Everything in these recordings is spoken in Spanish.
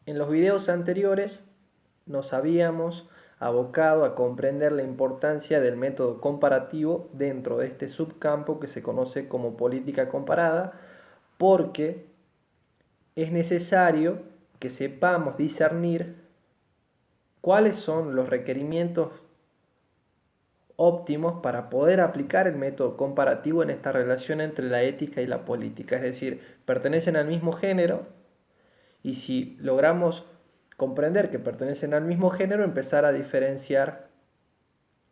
En los videos anteriores nos habíamos abocado a comprender la importancia del método comparativo dentro de este subcampo que se conoce como política comparada, porque es necesario que sepamos discernir cuáles son los requerimientos óptimos para poder aplicar el método comparativo en esta relación entre la ética y la política. Es decir, pertenecen al mismo género y si logramos comprender que pertenecen al mismo género, empezar a diferenciar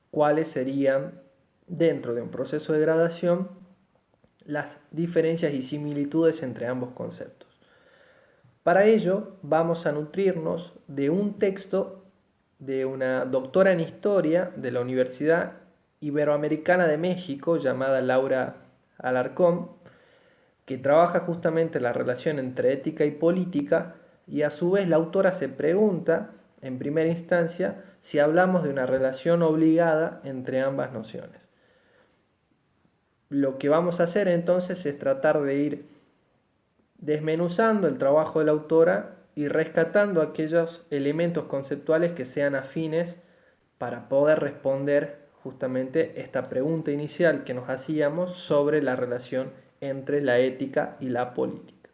cuáles serían, dentro de un proceso de gradación, las diferencias y similitudes entre ambos conceptos. Para ello vamos a nutrirnos de un texto de una doctora en historia de la Universidad Iberoamericana de México llamada Laura Alarcón, que trabaja justamente la relación entre ética y política, y a su vez la autora se pregunta, en primera instancia, si hablamos de una relación obligada entre ambas nociones. Lo que vamos a hacer entonces es tratar de ir desmenuzando el trabajo de la autora y rescatando aquellos elementos conceptuales que sean afines para poder responder justamente esta pregunta inicial que nos hacíamos sobre la relación entre la ética y la política.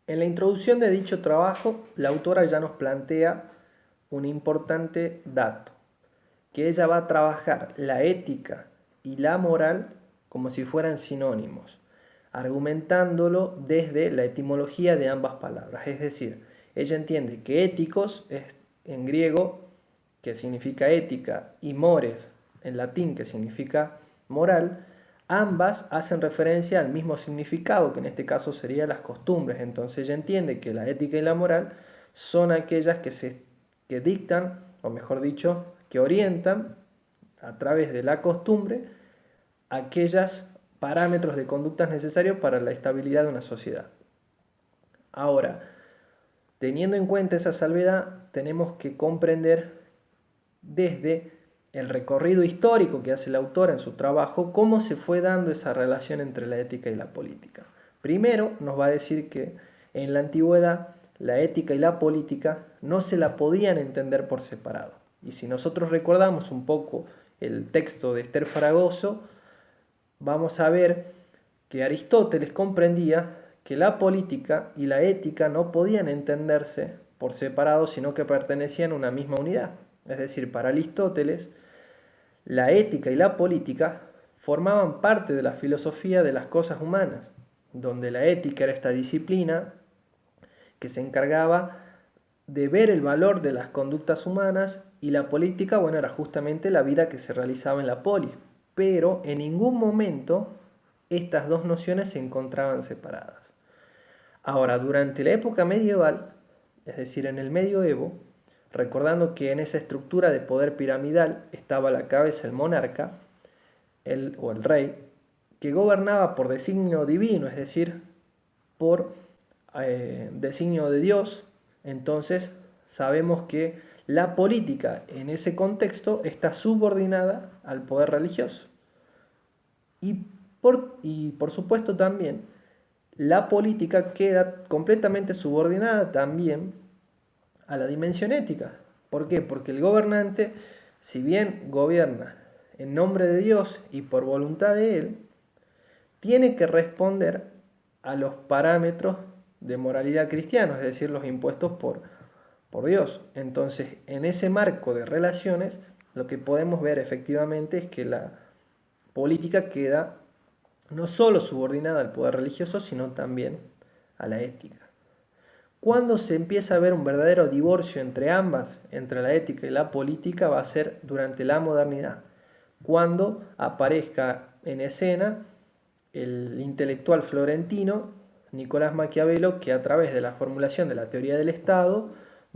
En la introducción de dicho trabajo, la autora ya nos plantea un importante dato, que ella va a trabajar la ética y la moral como si fueran sinónimos, argumentándolo desde la etimología de ambas palabras. Es decir, ella entiende que éticos es en griego, que significa ética, y mores en latín, que significa moral, ambas hacen referencia al mismo significado, que en este caso sería las costumbres. Entonces ella entiende que la ética y la moral son aquellas que dictan, o mejor dicho, que orientan a través de la costumbre aquellos parámetros de conductas necesarios para la estabilidad de una sociedad. Ahora, teniendo en cuenta esa salvedad, tenemos que comprender desde el recorrido histórico que hace el autor en su trabajo cómo se fue dando esa relación entre la ética y la política. Primero nos va a decir que en la antigüedad la ética y la política no se la podían entender por separado. Y si nosotros recordamos un poco el texto de Esther Fragoso, vamos a ver que Aristóteles comprendía que la política y la ética no podían entenderse por separado, sino que pertenecían a una misma unidad. Es decir, para Aristóteles, la ética y la política formaban parte de la filosofía de las cosas humanas, donde la ética era esta disciplina que se encargaba de ver el valor de las conductas humanas, y la política, bueno, era justamente la vida que se realizaba en la polis. Pero en ningún momento estas dos nociones se encontraban separadas. Ahora, durante la época medieval, es decir, en el medioevo, recordando que en esa estructura de poder piramidal estaba a la cabeza el monarca, o el rey, que gobernaba por designio divino, es decir, por designio de Dios. Entonces sabemos que la política en ese contexto está subordinada al poder religioso. Y por supuesto también la política queda completamente subordinada también a la dimensión ética. ¿Por qué? Porque el gobernante, si bien gobierna en nombre de Dios y por voluntad de Él, tiene que responder a los parámetros de moralidad cristiana, es decir, los impuestos por Dios. Entonces, en ese marco de relaciones, lo que podemos ver efectivamente es que la política queda no solo subordinada al poder religioso, sino también a la ética. Cuando se empieza a ver un verdadero divorcio entre ambas, entre la ética y la política, va a ser durante la modernidad, cuando aparezca en escena el intelectual florentino Nicolás Maquiavelo, que a través de la formulación de la teoría del Estado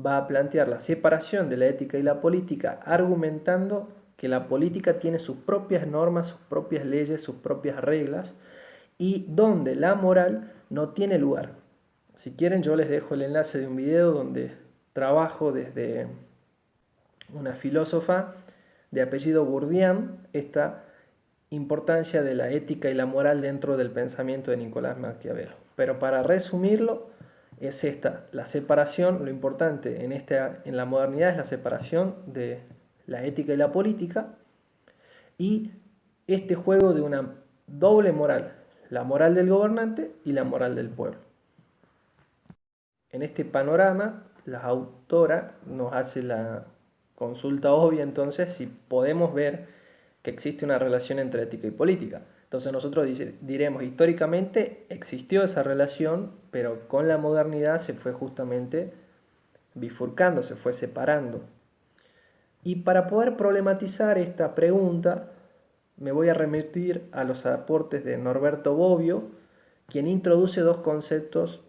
va a plantear la separación de la ética y la política, argumentando que la política tiene sus propias normas, sus propias leyes, sus propias reglas, y donde la moral no tiene lugar. Si quieren, yo les dejo el enlace de un video donde trabajo desde una filósofa de apellido Bourdieu esta importancia de la ética y la moral dentro del pensamiento de Nicolás Maquiavelo. Pero para resumirlo, es esta, la separación. Lo importante en la modernidad es la separación de la ética y la política, y este juego de una doble moral, la moral del gobernante y la moral del pueblo. En este panorama, la autora nos hace la consulta obvia entonces si podemos ver que existe una relación entre ética y política. Entonces nosotros diremos, históricamente existió esa relación, pero con la modernidad se fue justamente bifurcando, se fue separando. Y para poder problematizar esta pregunta, me voy a remitir a los aportes de Norberto Bobbio, quien introduce dos conceptos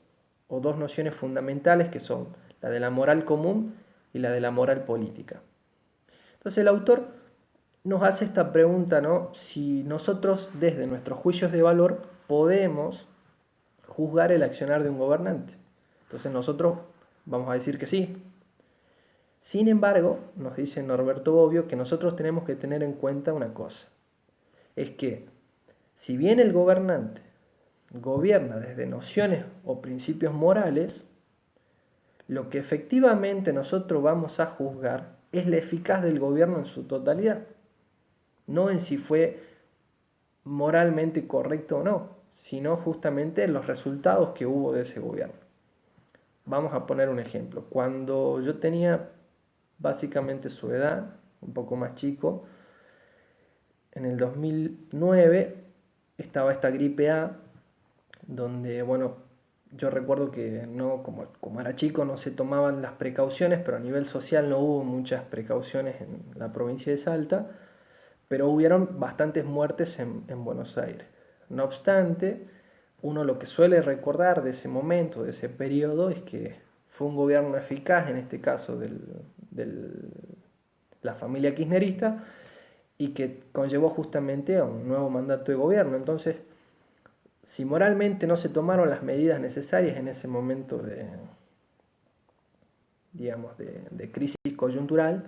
o dos nociones fundamentales, que son la de la moral común y la de la moral política. Entonces el autor nos hace esta pregunta, ¿no? Si nosotros desde nuestros juicios de valor podemos juzgar el accionar de un gobernante. Entonces nosotros vamos a decir que sí. Sin embargo, nos dice Norberto Bobbio que nosotros tenemos que tener en cuenta una cosa. Es que si bien el gobernante gobierna desde nociones o principios morales, lo que efectivamente nosotros vamos a juzgar es la eficacia del gobierno en su totalidad, no en si fue moralmente correcto o no, sino justamente en los resultados que hubo de ese gobierno. Vamos a poner un ejemplo. Cuando yo tenía básicamente su edad, un poco más chico, en el 2009 estaba esta gripe A, donde, bueno, yo recuerdo que no, como era chico no se tomaban las precauciones, pero a nivel social no hubo muchas precauciones en la provincia de Salta, pero hubieron bastantes muertes en Buenos Aires. No obstante, uno lo que suele recordar de ese momento, de ese periodo, es que fue un gobierno eficaz, en este caso de la familia kirchnerista, y que conllevó justamente a un nuevo mandato de gobierno. Entonces, si moralmente no se tomaron las medidas necesarias en ese momento de crisis coyuntural,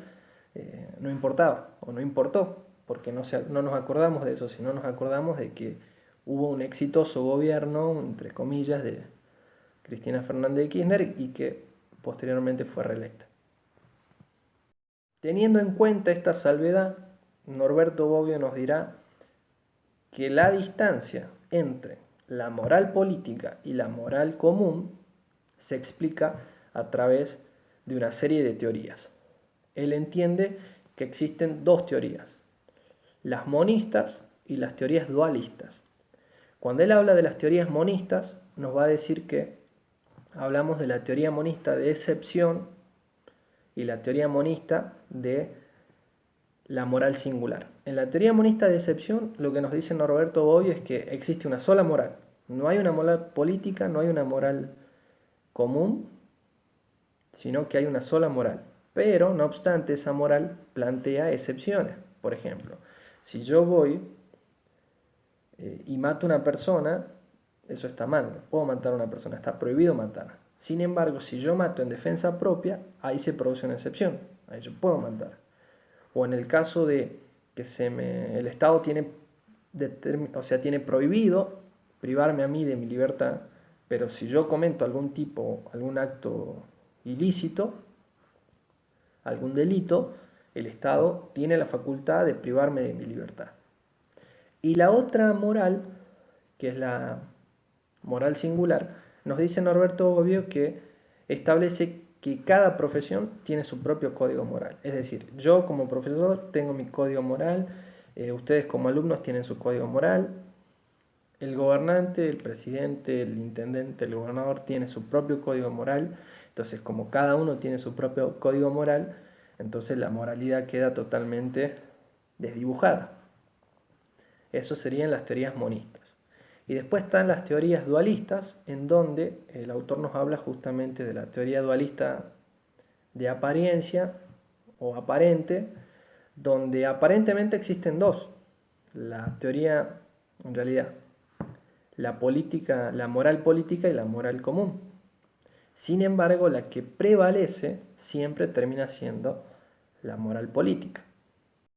no importaba o no importó, porque no nos acordamos de eso, sino nos acordamos de que hubo un exitoso gobierno, entre comillas, de Cristina Fernández de Kirchner, y que posteriormente fue reelecta. Teniendo en cuenta esta salvedad, Norberto Bobbio nos dirá que la distancia entre la moral política y la moral común se explica a través de una serie de teorías. Él entiende que existen dos teorías, las monistas y las teorías dualistas. Cuando él habla de las teorías monistas, nos va a decir que hablamos de la teoría monista de excepción y la teoría monista de la moral singular. En la teoría monista de excepción, lo que nos dice Norberto Bobbio es que existe una sola moral. No hay una moral política, no hay una moral común, sino que hay una sola moral. Pero, no obstante, esa moral plantea excepciones. Por ejemplo, si yo voy y mato a una persona, eso está mal, no puedo matar a una persona, está prohibido matar. Sin embargo, si yo mato en defensa propia, ahí se produce una excepción, ahí yo puedo matar. O en el caso de que el Estado tiene prohibido privarme a mí de mi libertad, pero si yo cometo algún acto ilícito, algún delito, el Estado tiene la facultad de privarme de mi libertad. Y la otra moral, que es la moral singular, nos dice Norberto Bobbio que establece que cada profesión tiene su propio código moral. Es decir, yo como profesor tengo mi código moral, ustedes como alumnos tienen su código moral, el gobernante, el presidente, el intendente, el gobernador tiene su propio código moral. Entonces, como cada uno tiene su propio código moral, entonces la moralidad queda totalmente desdibujada. Eso serían las teorías monistas. Y después están las teorías dualistas, en donde el autor nos habla justamente de la teoría dualista de apariencia o aparente, donde aparentemente existen dos. La teoría, en realidad, la moral política y la moral común. Sin embargo, la que prevalece siempre termina siendo la moral política.